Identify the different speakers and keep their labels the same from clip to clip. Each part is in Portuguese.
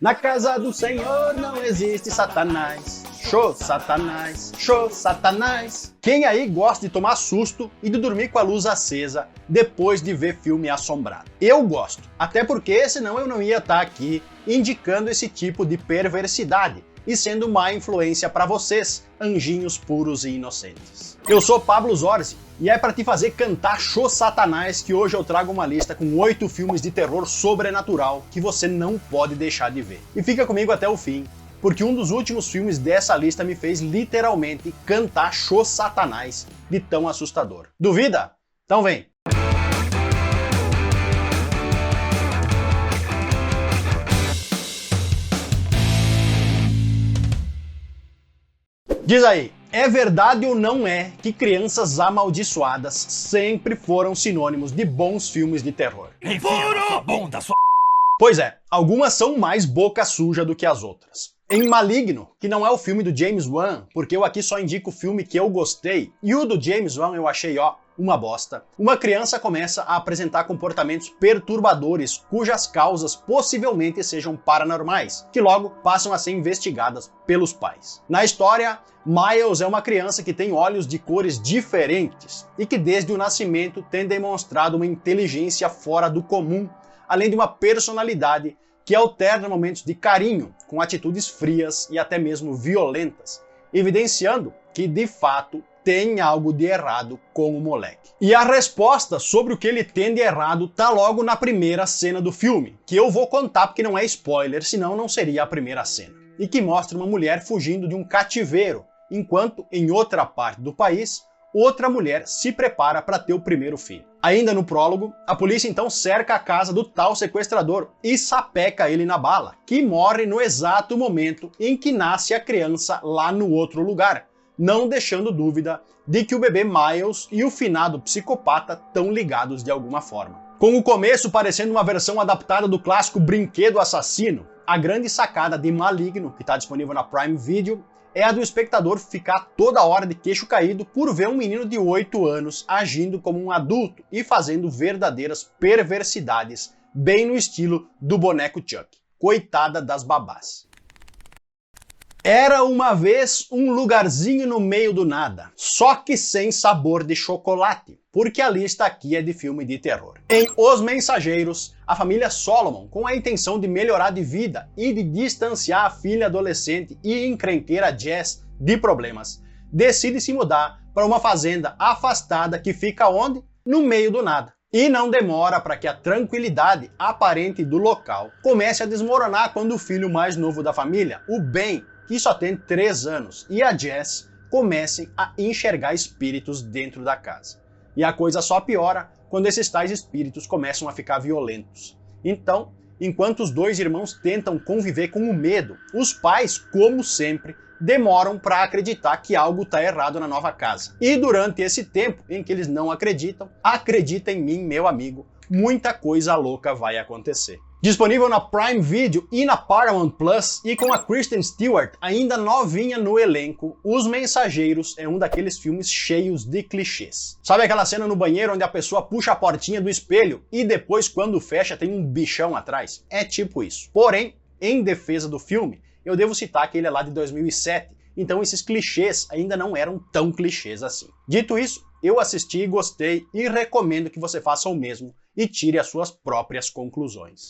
Speaker 1: Na casa do Senhor não existe Satanás. Show, Satanás, show, Satanás. Quem aí gosta de tomar susto e de dormir com a luz acesa depois de ver filme assombrado? Eu gosto, até porque senão eu não ia estar aqui indicando esse tipo de perversidade e sendo má influência para vocês, anjinhos puros e inocentes. Eu sou Pablo Zorzi e é para te fazer cantar show Satanás que hoje eu trago uma lista com 8 filmes de terror sobrenatural que você não pode deixar de ver. E fica comigo até o fim, porque um dos últimos filmes dessa lista me fez literalmente cantar show Satanás de tão assustador. Duvida? Então vem! Diz aí, é verdade ou não é que crianças amaldiçoadas sempre foram sinônimos de bons filmes de terror? Pois é, algumas são mais boca suja do que as outras. Em Maligno, que não é o filme do James Wan, porque eu aqui só indico o filme que eu gostei, e o do James Wan eu achei, uma bosta, uma criança começa a apresentar comportamentos perturbadores cujas causas possivelmente sejam paranormais, que logo passam a ser investigadas pelos pais. Na história, Miles é uma criança que tem olhos de cores diferentes e que desde o nascimento tem demonstrado uma inteligência fora do comum, além de uma personalidade que alterna momentos de carinho com atitudes frias e até mesmo violentas, evidenciando que, de fato, tem algo de errado com o moleque. E a resposta sobre o que ele tem de errado tá logo na primeira cena do filme, que eu vou contar porque não é spoiler, senão não seria a primeira cena, e que mostra uma mulher fugindo de um cativeiro, enquanto em outra parte do país, outra mulher se prepara para ter o primeiro filho. Ainda no prólogo, a polícia então cerca a casa do tal sequestrador e sapeca ele na bala, que morre no exato momento em que nasce a criança lá no outro lugar, não deixando dúvida de que o bebê Miles e o finado psicopata estão ligados de alguma forma. Com o começo parecendo uma versão adaptada do clássico Brinquedo Assassino, a grande sacada de Maligno, que está disponível na Prime Video, é a do espectador ficar toda hora de queixo caído por ver um menino de 8 anos agindo como um adulto e fazendo verdadeiras perversidades, bem no estilo do boneco Chuck. Coitada das babás. Era uma vez um lugarzinho no meio do nada, só que sem sabor de chocolate, porque a lista aqui é de filme de terror. Em Os Mensageiros, a família Solomon, com a intenção de melhorar de vida e de distanciar a filha adolescente e encrenqueira Jess de problemas, decide se mudar para uma fazenda afastada que fica onde? No meio do nada. E não demora para que a tranquilidade aparente do local comece a desmoronar quando o filho mais novo da família, o Ben, que só tem 3 anos, e a Jess comecem a enxergar espíritos dentro da casa. E a coisa só piora quando esses tais espíritos começam a ficar violentos. Então, enquanto os dois irmãos tentam conviver com o medo, os pais, como sempre, demoram para acreditar que algo está errado na nova casa. E durante esse tempo em que eles não acreditam, acredita em mim, meu amigo, muita coisa louca vai acontecer. Disponível na Prime Video e na Paramount Plus, e com a Kristen Stewart ainda novinha no elenco, Os Mensageiros é um daqueles filmes cheios de clichês. Sabe aquela cena no banheiro onde a pessoa puxa a portinha do espelho e depois, quando fecha, tem um bichão atrás? É tipo isso. Porém, em defesa do filme, eu devo citar que ele é lá de 2007, então esses clichês ainda não eram tão clichês assim. Dito isso, eu assisti, gostei e recomendo que você faça o mesmo e tire as suas próprias conclusões.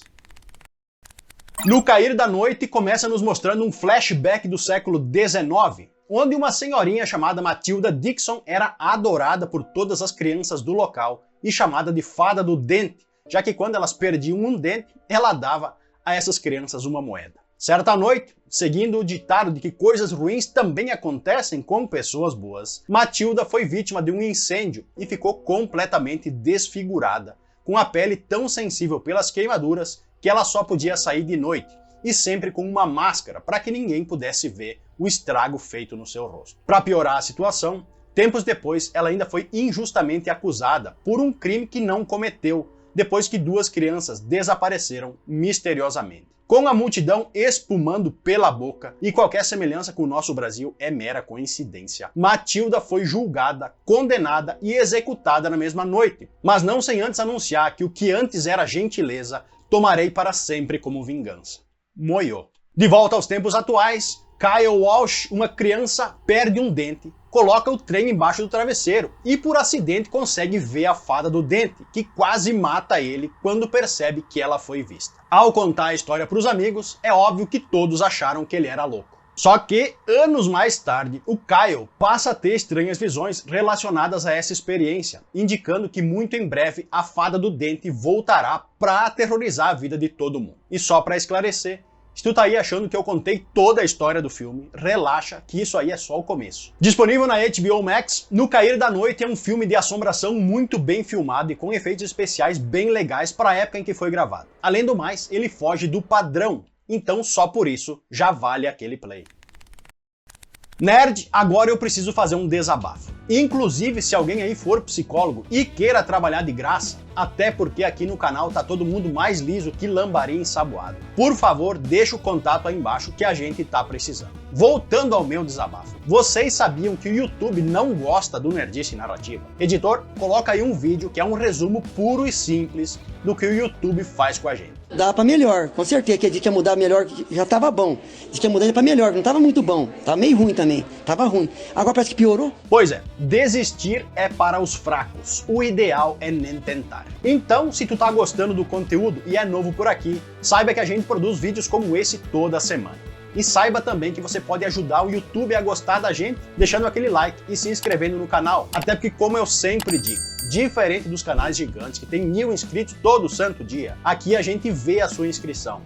Speaker 1: No cair da noite, começa nos mostrando um flashback do século XIX, onde uma senhorinha chamada Matilda Dixon era adorada por todas as crianças do local e chamada de Fada do Dente, já que quando elas perdiam um dente, ela dava a essas crianças uma moeda. Certa noite, seguindo o ditado de que coisas ruins também acontecem com pessoas boas, Matilda foi vítima de um incêndio e ficou completamente desfigurada, com a pele tão sensível pelas queimaduras que ela só podia sair de noite, e sempre com uma máscara para que ninguém pudesse ver o estrago feito no seu rosto. Para piorar a situação, tempos depois ela ainda foi injustamente acusada por um crime que não cometeu, depois que 2 crianças desapareceram misteriosamente. Com a multidão espumando pela boca, e qualquer semelhança com o nosso Brasil é mera coincidência, Matilda foi julgada, condenada e executada na mesma noite, mas não sem antes anunciar que o que antes era gentileza, tomarei para sempre como vingança. moiou. De volta aos tempos atuais, Kyle Walsh, uma criança, perde um dente, coloca o trem embaixo do travesseiro e por acidente consegue ver a fada do dente, que quase mata ele quando percebe que ela foi vista. Ao contar a história para os amigos, é óbvio que todos acharam que ele era louco. Só que, anos mais tarde, o Kyle passa a ter estranhas visões relacionadas a essa experiência, indicando que muito em breve a fada do dente voltará para aterrorizar a vida de todo mundo. E só para esclarecer, se tu tá aí achando que eu contei toda a história do filme, relaxa que isso aí é só o começo. Disponível na HBO Max, No Cair da Noite é um filme de assombração muito bem filmado e com efeitos especiais bem legais para a época em que foi gravado. Além do mais, ele foge do padrão, então só por isso já vale aquele play. Nerd, agora eu preciso fazer um desabafo. Inclusive, se alguém aí for psicólogo e queira trabalhar de graça, até porque aqui no canal tá todo mundo mais liso que lambari ensaboado, por favor, deixa o contato aí embaixo que a gente tá precisando. Voltando ao meu desabafo. Vocês sabiam que o YouTube não gosta do Nerdice Narrativa? Editor, coloca aí um vídeo que é um resumo puro e simples do que o YouTube faz com a gente.
Speaker 2: Dá pra melhor, com certeza que a gente ia mudar melhor, já tava bom. Diz que ia mudar pra melhor, não tava muito bom, tava meio ruim também, tava ruim. Agora parece que piorou.
Speaker 1: Pois é, desistir é para os fracos, o ideal é nem tentar. Então, se tu tá gostando do conteúdo e é novo por aqui, saiba que a gente produz vídeos como esse toda semana. E saiba também que você pode ajudar o YouTube a gostar da gente, deixando aquele like e se inscrevendo no canal. Até porque, como eu sempre digo, diferente dos canais gigantes que tem 1000 inscritos todo santo dia, aqui a gente vê a sua inscrição.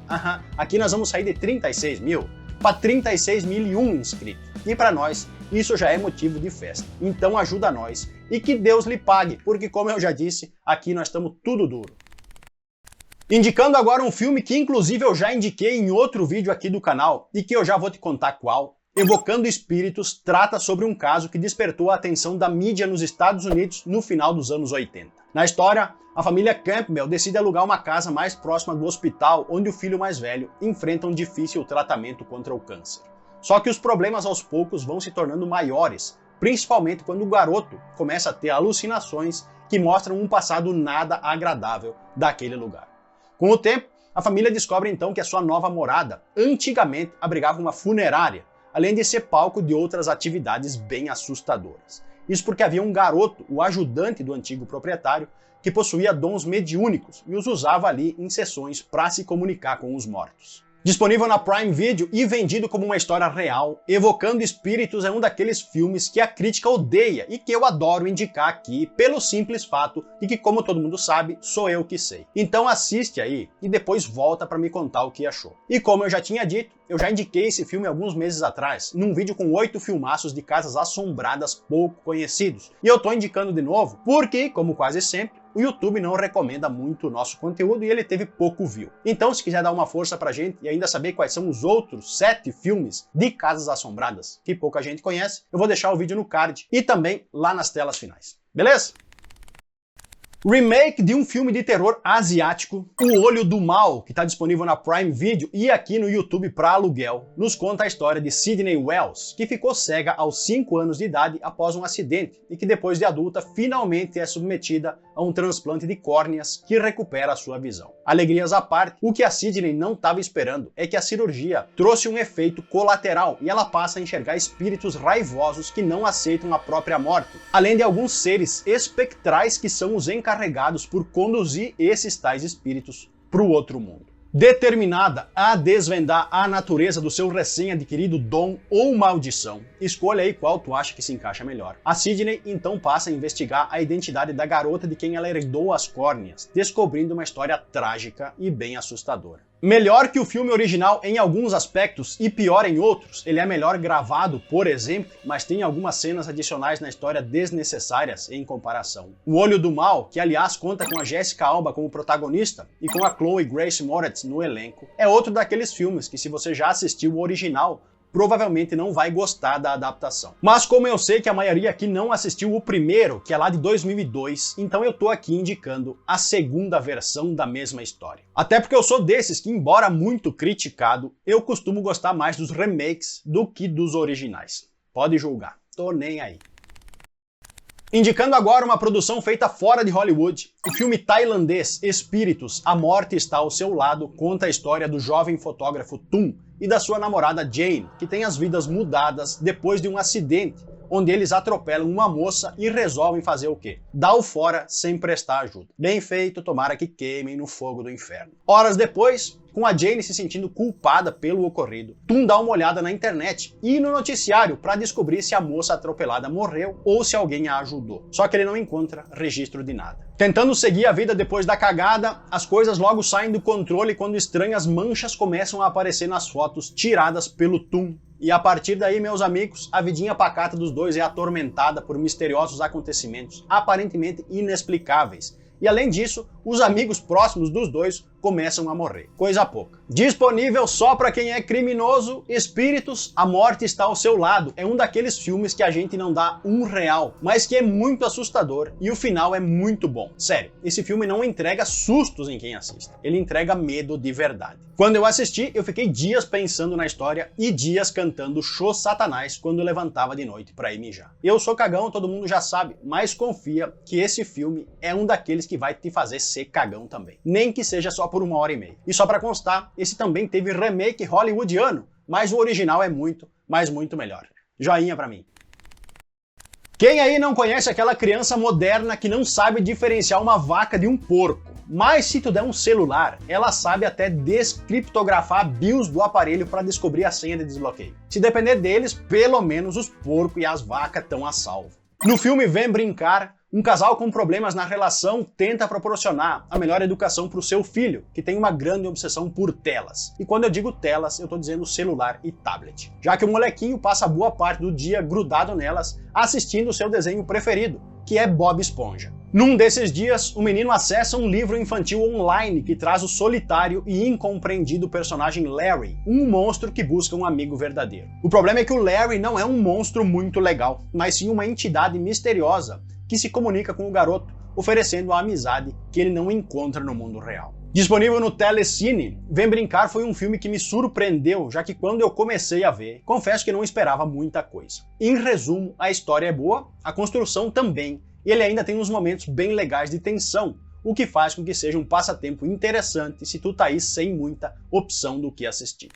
Speaker 1: Aqui nós vamos sair de 36 mil para 36.001 inscritos. E para nós, isso já é motivo de festa. Então ajuda nós e que Deus lhe pague, porque como eu já disse, aqui nós estamos tudo duro. Indicando agora um filme que inclusive eu já indiquei em outro vídeo aqui do canal e que eu já vou te contar qual. Evocando Espíritos trata sobre um caso que despertou a atenção da mídia nos Estados Unidos no final dos anos 80. Na história, a família Campbell decide alugar uma casa mais próxima do hospital onde o filho mais velho enfrenta um difícil tratamento contra o câncer. Só que os problemas aos poucos vão se tornando maiores, principalmente quando o garoto começa a ter alucinações que mostram um passado nada agradável daquele lugar. Com o tempo, a família descobre então que a sua nova morada antigamente abrigava uma funerária, além de ser palco de outras atividades bem assustadoras. Isso porque havia um garoto, o ajudante do antigo proprietário, que possuía dons mediúnicos e os usava ali em sessões para se comunicar com os mortos. Disponível na Prime Video e vendido como uma história real, Evocando Espíritos é um daqueles filmes que a crítica odeia e que eu adoro indicar aqui pelo simples fato de que, como todo mundo sabe, sou eu que sei. Então assiste aí e depois volta para me contar o que achou. E como eu já tinha dito, eu já indiquei esse filme alguns meses atrás, num vídeo com 8 filmaços de casas assombradas pouco conhecidos. E eu tô indicando de novo porque, como quase sempre, o YouTube não recomenda muito o nosso conteúdo e ele teve pouco view. Então, se quiser dar uma força pra gente e ainda saber quais são os outros 7 filmes de casas assombradas que pouca gente conhece, eu vou deixar o vídeo no card e também lá nas telas finais. Beleza? Remake de um filme de terror asiático, O Olho do Mal, que está disponível na Prime Video e aqui no YouTube para aluguel, nos conta a história de Sydney Wells, que ficou cega aos 5 anos de idade após um acidente e que depois de adulta finalmente é submetida a um transplante de córneas que recupera a sua visão. Alegrias à parte, o que a Sydney não estava esperando é que a cirurgia trouxe um efeito colateral e ela passa a enxergar espíritos raivosos que não aceitam a própria morte, além de alguns seres espectrais que são os encarregados por conduzir esses tais espíritos para o outro mundo. Determinada a desvendar a natureza do seu recém-adquirido dom ou maldição, escolha aí qual tu acha que se encaixa melhor. A Sydney então passa a investigar a identidade da garota de quem ela herdou as córneas, descobrindo uma história trágica e bem assustadora. Melhor que o filme original em alguns aspectos e pior em outros, ele é melhor gravado, por exemplo, mas tem algumas cenas adicionais na história desnecessárias em comparação. O Olho do Mal, que aliás conta com a Jessica Alba como protagonista e com a Chloe Grace Moretz no elenco, é outro daqueles filmes que, se você já assistiu o original, provavelmente não vai gostar da adaptação. Mas como eu sei que a maioria aqui não assistiu o primeiro, que é lá de 2002, então eu tô aqui indicando a segunda versão da mesma história. Até porque eu sou desses que, embora muito criticado, eu costumo gostar mais dos remakes do que dos originais. Pode julgar, tô nem aí. Indicando agora uma produção feita fora de Hollywood, o filme tailandês Espíritos, A Morte Está ao Seu Lado conta a história do jovem fotógrafo Tum e da sua namorada Jane, que têm as vidas mudadas depois de um acidente, onde eles atropelam uma moça e resolvem fazer o quê? Dar o fora sem prestar ajuda. Bem feito, tomara que queimem no fogo do inferno. Horas depois, com a Jane se sentindo culpada pelo ocorrido, Tum dá uma olhada na internet e no noticiário para descobrir se a moça atropelada morreu ou se alguém a ajudou. Só que ele não encontra registro de nada. Tentando seguir a vida depois da cagada, as coisas logo saem do controle quando estranhas manchas começam a aparecer nas fotos tiradas pelo Tum. E a partir daí, meus amigos, a vidinha pacata dos dois é atormentada por misteriosos acontecimentos aparentemente inexplicáveis. E além disso, os amigos próximos dos dois começam a morrer. Coisa pouca. Disponível só para quem é criminoso, Espíritos, A Morte Está ao Seu Lado. É um daqueles filmes que a gente não dá R$1, mas que é muito assustador e o final é muito bom. Sério, esse filme não entrega sustos em quem assiste. Ele entrega medo de verdade. Quando eu assisti, eu fiquei dias pensando na história e dias cantando Show Satanás quando eu levantava de noite para ir mijar. Eu sou cagão, todo mundo já sabe, mas confia que esse filme é um daqueles que vai te fazer ser cagão também. Nem que seja só por 1h30. E só pra constar, esse também teve remake hollywoodiano, mas o original é muito, mas muito melhor. Joinha pra mim. Quem aí não conhece aquela criança moderna que não sabe diferenciar uma vaca de um porco? Mas se tu der um celular, ela sabe até descriptografar a BIOS do aparelho para descobrir a senha de desbloqueio. Se depender deles, pelo menos os porcos e as vacas estão a salvo. No filme Vem Brincar, um casal com problemas na relação tenta proporcionar a melhor educação para o seu filho, que tem uma grande obsessão por telas. E quando eu digo telas, eu estou dizendo celular e tablet. Já que o molequinho passa boa parte do dia grudado nelas, assistindo o seu desenho preferido, que é Bob Esponja. Num desses dias, o menino acessa um livro infantil online que traz o solitário e incompreendido personagem Larry, um monstro que busca um amigo verdadeiro. O problema é que o Larry não é um monstro muito legal, mas sim uma entidade misteriosa que se comunica com o garoto, oferecendo a amizade que ele não encontra no mundo real. Disponível no Telecine, Vem Brincar foi um filme que me surpreendeu, já que quando eu comecei a ver, confesso que não esperava muita coisa. Em resumo, a história é boa, a construção também, e ele ainda tem uns momentos bem legais de tensão, o que faz com que seja um passatempo interessante se tu tá aí sem muita opção do que assistir.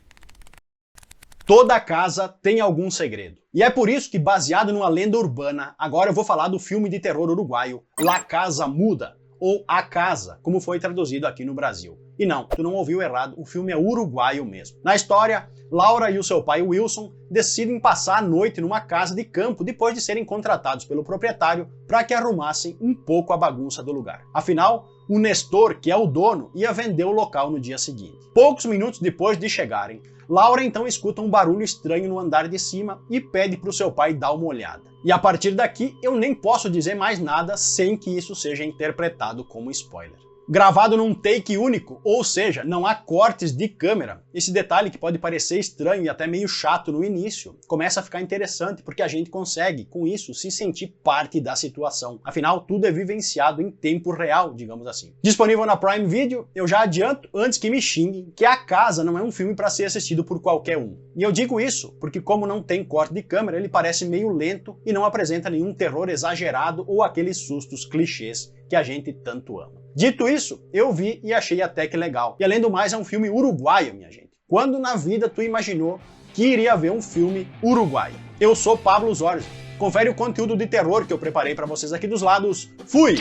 Speaker 1: Toda casa tem algum segredo. E é por isso que, baseado numa lenda urbana, agora eu vou falar do filme de terror uruguaio La Casa Muda, ou A Casa, como foi traduzido aqui no Brasil. E não, tu não ouviu errado, o filme é uruguaio mesmo. Na história, Laura e o seu pai Wilson decidem passar a noite numa casa de campo depois de serem contratados pelo proprietário para que arrumassem um pouco a bagunça do lugar. Afinal, o Nestor, que é o dono, ia vender o local no dia seguinte. Poucos minutos depois de chegarem, Laura então escuta um barulho estranho no andar de cima e pede para o seu pai dar uma olhada. E a partir daqui eu nem posso dizer mais nada sem que isso seja interpretado como spoiler. Gravado num take único, ou seja, não há cortes de câmera. Esse detalhe que pode parecer estranho e até meio chato no início, começa a ficar interessante porque a gente consegue, com isso, se sentir parte da situação. Afinal, tudo é vivenciado em tempo real, digamos assim. Disponível na Prime Video, eu já adianto, antes que me xinguem, que A Casa não é um filme para ser assistido por qualquer um. E eu digo isso porque, como não tem corte de câmera, ele parece meio lento e não apresenta nenhum terror exagerado ou aqueles sustos clichês que a gente tanto ama. Dito isso, eu vi e achei até que legal. E além do mais, é um filme uruguaio, minha gente. Quando na vida tu imaginou que iria ver um filme uruguaio? Eu sou Pablo Zorzi. Confere o conteúdo de terror que eu preparei para vocês aqui dos lados. Fui!